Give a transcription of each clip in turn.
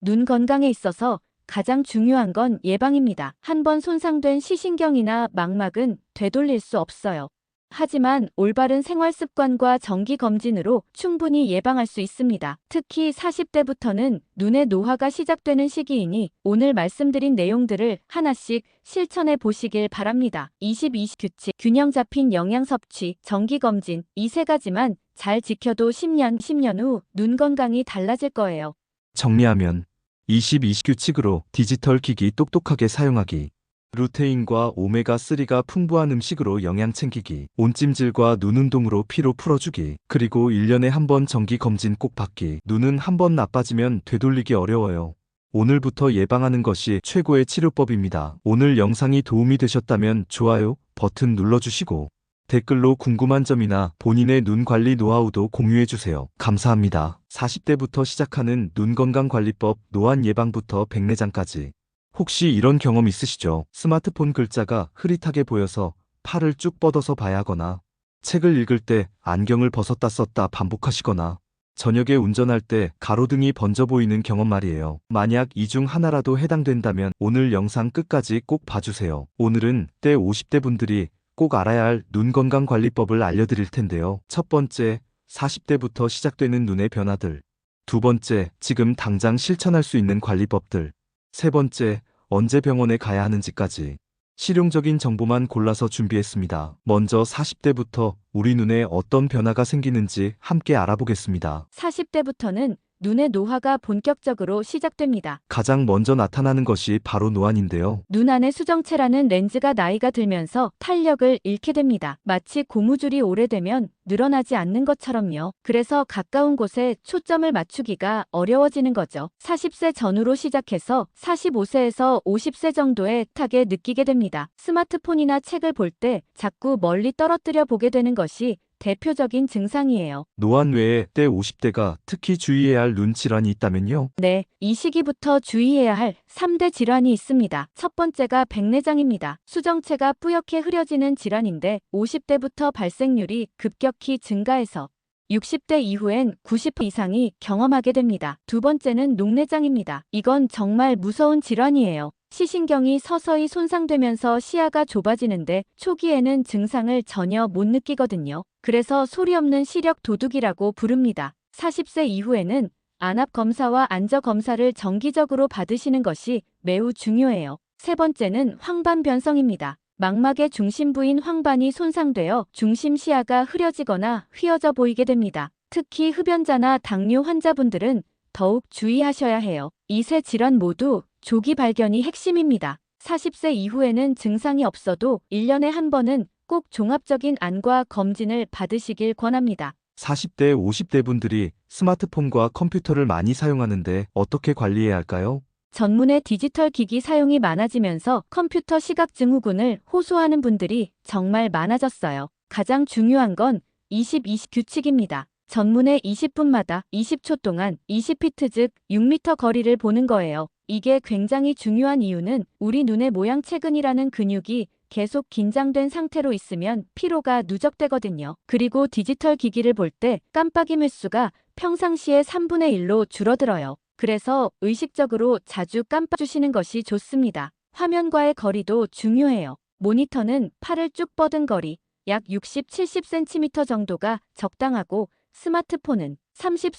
눈 건강에 있어서 가장 중요한 건 예방입니다. 한 번 손상된 시신경이나 망막은 되돌릴 수 없어요. 하지만 올바른 생활 습관과 정기 검진으로 충분히 예방할 수 있습니다. 특히 40대부터는 눈의 노화가 시작되는 시기이니 오늘 말씀드린 내용들을 하나씩 실천해 보시길 바랍니다. 20-20 규칙, 균형 잡힌 영양 섭취, 정기 검진, 이 세 가지만 잘 지켜도 10년 후 눈 건강이 달라질 거예요. 정리하면 20-20 규칙으로 디지털 기기 똑똑하게 사용하기, 루테인과 오메가3가 풍부한 음식으로 영양 챙기기, 온찜질과 눈 운동으로 피로 풀어주기, 그리고 1년에 한 번 정기 검진 꼭 받기. 눈은 한 번 나빠지면 되돌리기 어려워요. 오늘부터 예방하는 것이 최고의 치료법입니다. 오늘 영상이 도움이 되셨다면 좋아요 버튼 눌러주시고 댓글로 궁금한 점이나 본인의 눈 관리 노하우도 공유해주세요. 감사합니다. 40대부터 시작하는 눈 건강 관리법, 노안 예방부터 백내장까지. 혹시 이런 경험 있으시죠? 스마트폰 글자가 흐릿하게 보여서 팔을 쭉 뻗어서 봐야 하거나, 책을 읽을 때 안경을 벗었다 썼다 반복하시거나, 저녁에 운전할 때 가로등이 번져 보이는 경험 말이에요. 만약 이 중 하나라도 해당된다면 오늘 영상 끝까지 꼭 봐주세요. 오늘은 때 50대 분들이 꼭 알아야 할 눈 건강 관리법을 알려드릴 텐데요. 첫 번째, 40대부터 시작되는 눈의 변화들. 두 번째, 지금 당장 실천할 수 있는 관리법들. 세 번째, 언제 병원에 가야 하는지까지. 실용적인 정보만 골라서 준비했습니다. 먼저 40대부터 우리 눈에 어떤 변화가 생기는지 함께 알아보겠습니다. 40대부터는 눈의 노화가 본격적으로 시작됩니다. 가장 먼저 나타나는 것이 바로 노안인데요. 눈 안의 수정체라는 렌즈가 나이가 들면서 탄력을 잃게 됩니다. 마치 고무줄이 오래되면 늘어나지 않는 것처럼요. 그래서 가까운 곳에 초점을 맞추기가 어려워지는 거죠. 40세 전후로 시작해서 45세에서 50세 정도의 탁에 느끼게 됩니다. 스마트폰이나 책을 볼 때 자꾸 멀리 떨어뜨려 보게 되는 것이 대표적인 증상이에요. 노안 외에 때 50대가 특히 주의해야 할 눈 질환이 있다면요. 네, 이 시기부터 주의해야 할 3대 질환이 있습니다. 첫 번째가 백내장입니다. 수정체가 뿌옇게 흐려지는 질환인데 50대부터 발생률이 급격히 증가해서 60대 이후엔 90% 이상이 경험하게 됩니다. 두 번째는 녹내장입니다. 이건 정말 무서운 질환이에요. 시신경이 서서히 손상되면서 시야가 좁아지는데 초기에는 증상을 전혀 못 느끼거든요. 그래서 소리 없는 시력 도둑이라고 부릅니다. 40세 이후에는 안압 검사와 안저 검사를 정기적으로 받으시는 것이 매우 중요해요. 세 번째는 황반 변성입니다. 망막의 중심부인 황반이 손상되어 중심 시야가 흐려지거나 휘어져 보이게 됩니다. 특히 흡연자나 당뇨 환자분들은 더욱 주의하셔야 해요. 이 세 질환 모두 조기 발견이 핵심입니다. 40세 이후에는 증상이 없어도 1년에 한 번은 꼭 종합적인 안과 검진을 받으시길 권합니다. 40대, 50대 분들이 스마트폰과 컴퓨터를 많이 사용하는데 어떻게 관리해야 할까요? 전문의 디지털 기기 사용이 많아지면서 컴퓨터 시각 증후군을 호소하는 분들이 정말 많아졌어요. 가장 중요한 건 20-20 규칙입니다. 전문의 20분마다 20초 동안 20피트 즉 6m 거리를 보는 거예요. 이게 굉장히 중요한 이유는 우리 눈의 모양 채근이라는 근육이 계속 긴장된 상태로 있으면 피로가 누적되거든요. 그리고 디지털 기기를 볼 때 깜빡임 횟수가 평상시의 3분의 1로 줄어들어요. 그래서 의식적으로 자주 깜빡주시는 것이 좋습니다. 화면과의 거리도 중요해요. 모니터는 팔을 쭉 뻗은 거리, 약 60-70cm 정도가 적당하고 스마트폰은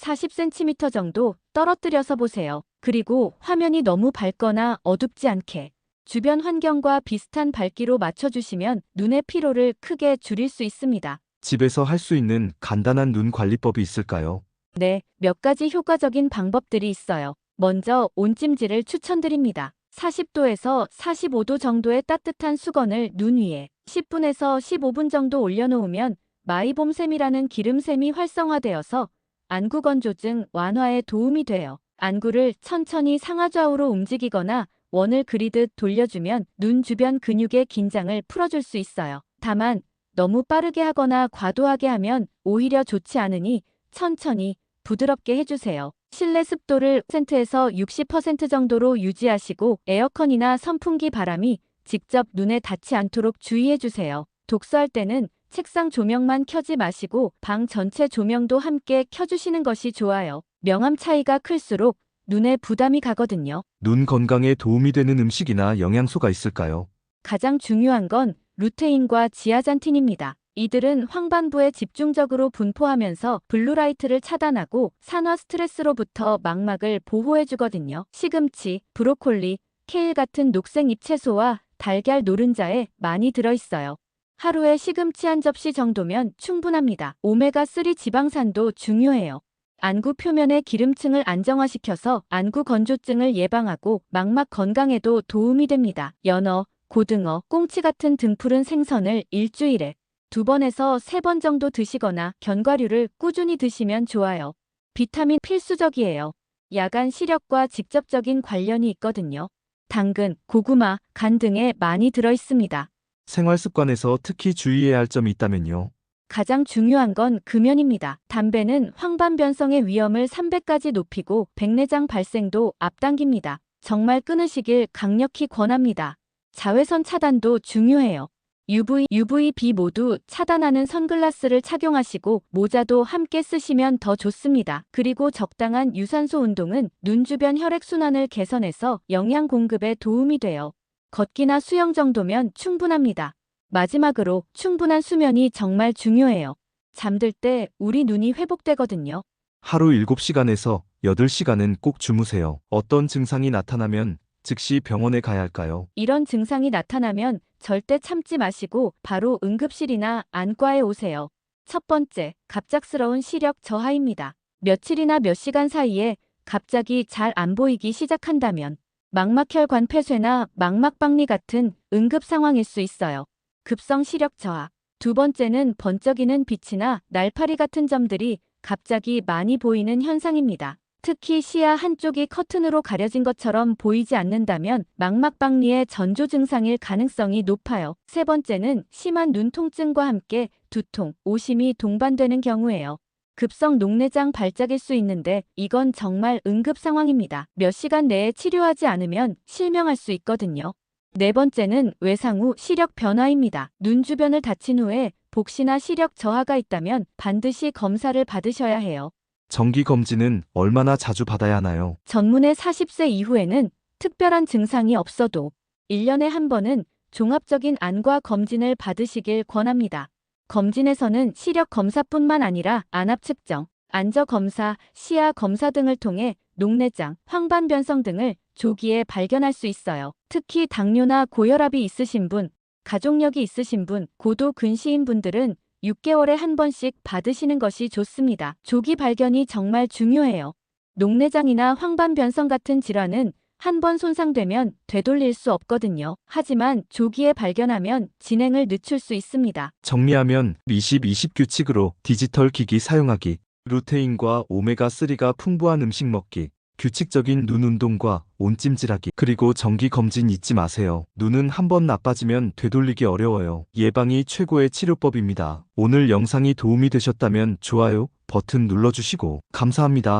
30-40cm 정도 떨어뜨려서 보세요. 그리고 화면이 너무 밝거나 어둡지 않게 주변 환경과 비슷한 밝기로 맞춰주시면 눈의 피로를 크게 줄일 수 있습니다. 집에서 할 수 있는 간단한 눈 관리법이 있을까요? 네, 몇 가지 효과적인 방법들이 있어요. 먼저 온찜질을 추천드립니다. 40도에서 45도 정도의 따뜻한 수건을 눈 위에 10분에서 15분 정도 올려놓으면 마이봄샘이라는 기름샘이 활성화되어서 안구 건조증 완화에 도움이 돼요. 안구를 천천히 상하좌우로 움직이거나 원을 그리듯 돌려주면 눈 주변 근육의 긴장을 풀어줄 수 있어요. 다만 너무 빠르게 하거나 과도하게 하면 오히려 좋지 않으니 천천히 부드럽게 해주세요. 실내 습도를 10%에서 60% 정도로 유지하시고 에어컨이나 선풍기 바람이 직접 눈에 닿지 않도록 주의해주세요. 독서할 때는 책상 조명만 켜지 마시고 방 전체 조명도 함께 켜주시는 것이 좋아요. 명암 차이가 클수록 눈에 부담이 가거든요. 눈 건강에 도움이 되는 음식이나 영양소가 있을까요? 가장 중요한 건 루테인과 지아잔틴입니다. 이들은 황반부에 집중적으로 분포하면서 블루라이트를 차단하고 산화 스트레스로부터 망막을 보호해주거든요. 시금치, 브로콜리, 케일 같은 녹색 잎채소와 달걀 노른자에 많이 들어있어요. 하루에 시금치 한 접시 정도면 충분합니다. 오메가3 지방산도 중요해요. 안구 표면의 기름층을 안정화시켜서 안구 건조증을 예방하고 망막 건강에도 도움이 됩니다. 연어, 고등어, 꽁치 같은 등푸른 생선을 일주일에 2번에서 3번 정도 드시거나 견과류를 꾸준히 드시면 좋아요. 비타민 필수적이에요. 야간 시력과 직접적인 관련이 있거든요. 당근, 고구마, 간 등에 많이 들어있습니다. 생활 습관에서 특히 주의해야 할 점이 있다면요. 가장 중요한 건 금연입니다. 담배는 황반변성의 위험을 3배까지 높이고 백내장 발생도 앞당깁니다. 정말 끊으시길 강력히 권합니다. 자외선 차단도 중요해요. UV, B 모두 차단하는 선글라스를 착용하시고 모자도 함께 쓰시면 더 좋습니다. 그리고 적당한 유산소 운동은 눈 주변 혈액순환을 개선해서 영양 공급에 도움이 돼요. 걷기나 수영 정도면 충분합니다. 마지막으로 충분한 수면이 정말 중요해요. 잠들 때 우리 눈이 회복되거든요. 하루 7시간에서 8시간은 꼭 주무세요. 어떤 증상이 나타나면 즉시 병원에 가야 할까요? 이런 증상이 나타나면 절대 참지 마시고 바로 응급실이나 안과에 오세요. 첫 번째, 갑작스러운 시력 저하입니다. 며칠이나 몇 시간 사이에 갑자기 잘 안 보이기 시작한다면 망막혈관 폐쇄나 망막박리 같은 응급 상황일 수 있어요. 급성 시력 저하. 두 번째는 번쩍이는 빛이나 날파리 같은 점들이 갑자기 많이 보이는 현상입니다. 특히 시야 한쪽이 커튼으로 가려진 것처럼 보이지 않는다면 망막박리의 전조 증상일 가능성이 높아요. 세 번째는 심한 눈통증과 함께 두통, 오심이 동반되는 경우예요. 급성 녹내장 발작일 수 있는데 이건 정말 응급 상황입니다. 몇 시간 내에 치료하지 않으면 실명할 수 있거든요. 네 번째는 외상 후 시력 변화입니다. 눈 주변을 다친 후에 복시나 시력 저하가 있다면 반드시 검사를 받으셔야 해요. 정기 검진은 얼마나 자주 받아야 하나요? 전문의 40세 이후에는 특별한 증상이 없어도 1년에 한 번은 종합적인 안과 검진을 받으시길 권합니다. 검진에서는 시력 검사뿐만 아니라 안압 측정, 안저 검사, 시야 검사 등을 통해 녹내장, 황반변성 등을 조기에 발견할 수 있어요. 특히 당뇨나 고혈압이 있으신 분, 가족력이 있으신 분, 고도 근시인 분들은 6개월에 한 번씩 받으시는 것이 좋습니다. 조기 발견이 정말 중요해요. 녹내장이나 황반변성 같은 질환은 한 번 손상되면 되돌릴 수 없거든요. 하지만 조기에 발견하면 진행을 늦출 수 있습니다. 정리하면 20-20 규칙으로 디지털 기기 사용하기, 루테인과 오메가3가 풍부한 음식 먹기, 규칙적인 눈 운동과 온찜질하기, 그리고 정기 검진 잊지 마세요. 눈은 한번 나빠지면 되돌리기 어려워요. 예방이 최고의 치료법입니다. 오늘 영상이 도움이 되셨다면 좋아요 버튼 눌러주시고 감사합니다.